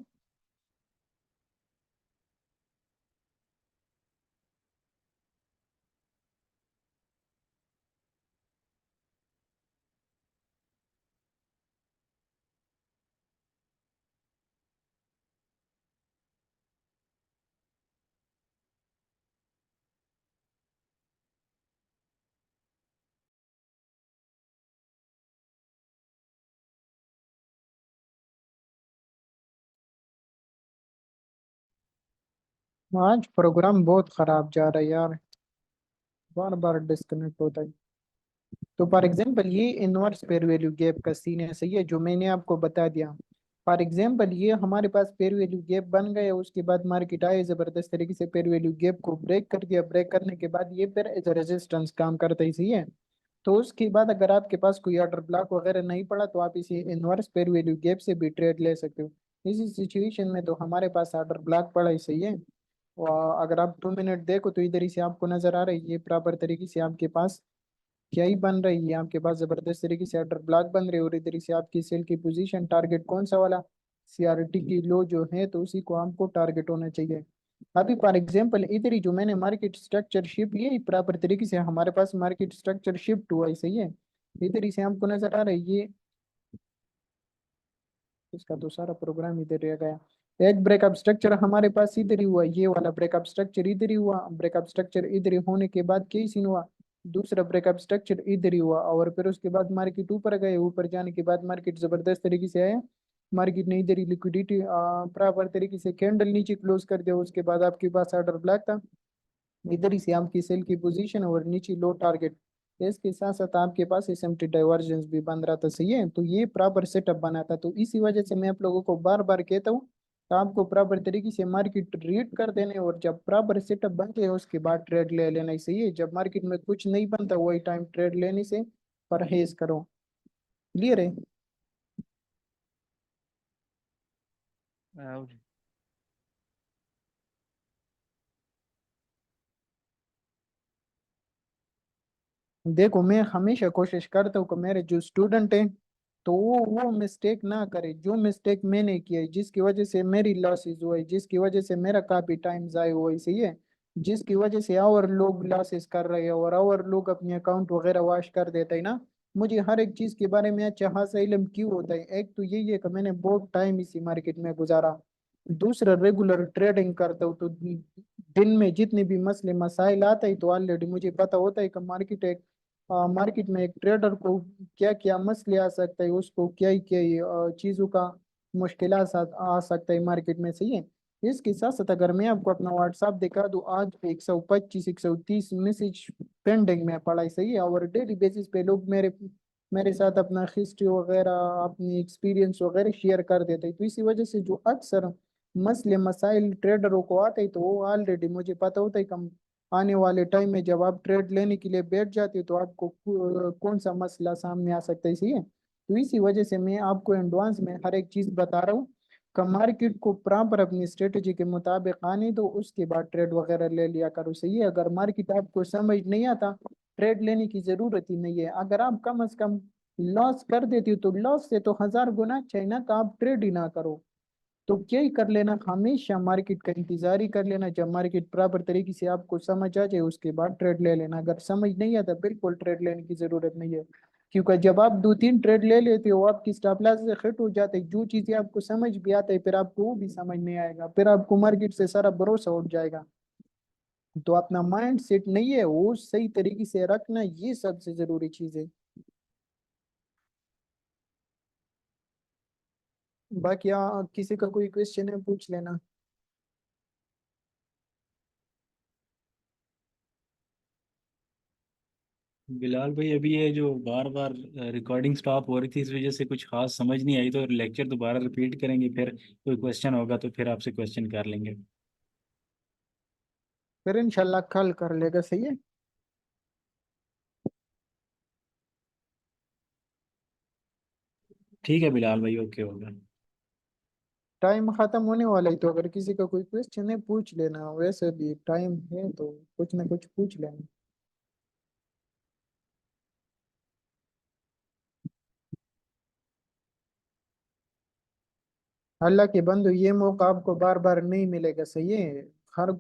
आज प्रोग्राम बहुत खराब जा रहा है यार, बार बार डिस्कनेक्ट होता है। तो फॉर एग्जांपल ये इनवर्स पेयर वैल्यू गैप का सीन है, सही है, जो मैंने आपको बता दिया। फॉर एग्जांपल ये हमारे पास पेयर वैल्यू गैप बन गए, उसके बाद मार्केट आए जबरदस्त तरीके से पेयर वैल्यू गैप को ब्रेक कर दिया, ब्रेक करने के बाद ये फिर एज रेजिस्टेंस काम करता है, सही है। तो उसके बाद अगर आपके पास कोई ऑर्डर ब्लॉक वगैरह नहीं पड़ा तो आप इसी इनवर्स पेयर वैल्यू गैप से भी ट्रेड ले सकते हो। इसी सिचुएशन में तो हमारे पास ऑर्डर ब्लॉक पड़ा है, सही है। और अगर आप 2 मिनट देखो तो इधर ही से आपको नजर आ रहा है ये प्रॉपर तरीके से आपके पास क्या ही बन रही है, आपके पास जबरदस्त तरीके से ऑर्डर ब्लॉक बन रहे और इधर से आपकी सेल की पोजीशन टारगेट कौन सा वाला, सीआरटी की लो जो है तो उसी को आपको टारगेट होना चाहिए। अभी फॉर एग्जांपल इधर ही जो मैंने मार्केट स्ट्रक्चर शिफ्ट ये प्रॉपर तरीके से हमारे पास मार्केट स्ट्रक्चर शिफ्ट हुआ है, सही है। इधर ही से हमको नजर आ रहा है ये, इसका तो सारा प्रोग्राम इधर रह गया। एक ब्रेकअप स्ट्रक्चर हमारे पास इधर ही हुआ, ये वाला ब्रेकअप स्ट्रक्चर इधर ही हुआ, ब्रेकअप स्ट्रक्चर इधर ही होने के बाद क्या सीन हुआ, दूसरा ब्रेकअप स्ट्रक्चर इधर ही हुआ और फिर उसके बाद मार्केट ऊपर गए, ऊपर जाने के बाद मार्केट जबरदस्त तरीके से आया, मार्केट ने इधर ही लिक्विडिटी प्रॉपर तरीके से कैंडल नीचे क्लोज कर दिया, उसके बाद आपके पास ऑर्डर ब्लॉक था, इधर ही से आपकी सेल की पोजीशन और नीचे लो टारगेट, इसके साथ साथ आपके पास एसएमटी डाइवर्जेंस भी बन रहा था, सही है। तो ये प्रॉपर सेटअप बना था, तो इसी वजह से मैं आप लोगों को बार बार कहता हूँ तो आपको प्रॉपर तरीके से मार्केट रीड कर देने और जब प्रॉपर सेटअप बनते हैं उसके बाद ट्रेड ले लेना ही सही है। जब मार्केट में कुछ नहीं बनता वही टाइम ट्रेड लेने से परहेज करो। क्लियर है? और देखो मैं हमेशा कोशिश करता हूँ कि मेरे जो स्टूडेंट हैं तो वो मिस्टेक ना करे जो मिस्टेक मैंने किया है, जिसकी वजह से मेरी लॉसेस हुई, जिसकी वजह से मेरा काफी टाइम जाया हुआ है, सही है। जिसकी वजह से और लोग लॉसेस कर रहे हैं और लोग अपने अकाउंट वगैरह वॉश कर देते हैं ना। मुझे हर एक चीज़ के बारे में अच्छा खासा इल्म क्यों होता है, एक तो यही है कि मैंने बहुत टाइम इसी मार्केट में गुजारा, दूसरा रेगुलर ट्रेडिंग करता हूँ, तो दिन में जितने भी मसले मसाइल आते हैं तो ऑलरेडी मुझे पता होता है कि मार्केट में एक ट्रेडर को क्या क्या मसले आ सकते हैं, उसको क्या क्या चीज़ों का मुश्किलात आ सकता है मार्केट में, सही है। इसके साथ साथ अगर मैं आपको अपना व्हाट्सएप दिखा दूँ, आज 125 130 मैसेज पेंडिंग में पड़ा है, सही है। और डेली बेसिस पे लोग मेरे मेरे साथ अपना हिस्ट्री वगैरह, अपनी एक्सपीरियंस वगैरह शेयर कर देते हैं, तो इसी वजह से जो अक्सर मसले मसाइल ट्रेडरों को आते हैं तो वो ऑलरेडी मुझे पता होता है कि आने वाले टाइम में जब आप ट्रेड लेने के लिए बैठ जाते हो तो आपको कौन सा मसला सामने आ सकता है, सही है। तो इसी वजह से मैं आपको एडवांस में हर एक चीज़ बता रहा हूँ का मार्केट को प्रॉपर अपनी स्ट्रेटेजी के मुताबिक आने दो, उसके बाद ट्रेड वगैरह ले लिया करो, सही है। अगर मार्केट आपको समझ नहीं आता, ट्रेड लेने की जरूरत ही नहीं है। अगर आप कम से कम लॉस कर देती हो तो लॉस से तो 1000 गुना अच्छा है ना, तो आप ट्रेड ही ना करो। तो क्या ही कर लेना, हमेशा मार्केट का इंतजार ही कर लेना, जब मार्केट प्रॉपर तरीके से आपको समझ आ जाए उसके बाद ट्रेड ले लेना। अगर समझ नहीं आता बिल्कुल ट्रेड लेने की जरूरत नहीं है, क्योंकि जब आप 2 3 ट्रेड ले लेते हो आपकी स्टॉप लॉस से हिट हो जाते हैं, जो चीजें आपको समझ भी आता है फिर आपको वो भी समझ नहीं आएगा, फिर आपको मार्केट से सारा भरोसा उठ जाएगा। तो अपना माइंड सेट नहीं है वो सही तरीके से रखना, ये सबसे जरूरी चीज है। बाकी किसी का कोई क्वेश्चन है पूछ लेना। बिलाल भाई, अभी ये जो बार बार रिकॉर्डिंग स्टॉप हो रही थी, इस वजह से कुछ खास समझ नहीं आई, तो लेक्चर दोबारा रिपीट करेंगे, फिर कोई क्वेश्चन होगा तो फिर आपसे क्वेश्चन कर लेंगे। फिर इंशाल्लाह कल कर लेगा, सही है। ठीक है बिलाल भाई, ओके होगा। टाइम खत्म होने वाला है, तो अगर किसी का कोई क्वेश्चन है पूछ लेना, वैसे भी टाइम है तो कुछ ना कुछ पूछ लेना। अल्लाह के बंदो, ये मौका आपको बार बार नहीं मिलेगा, सही है। हर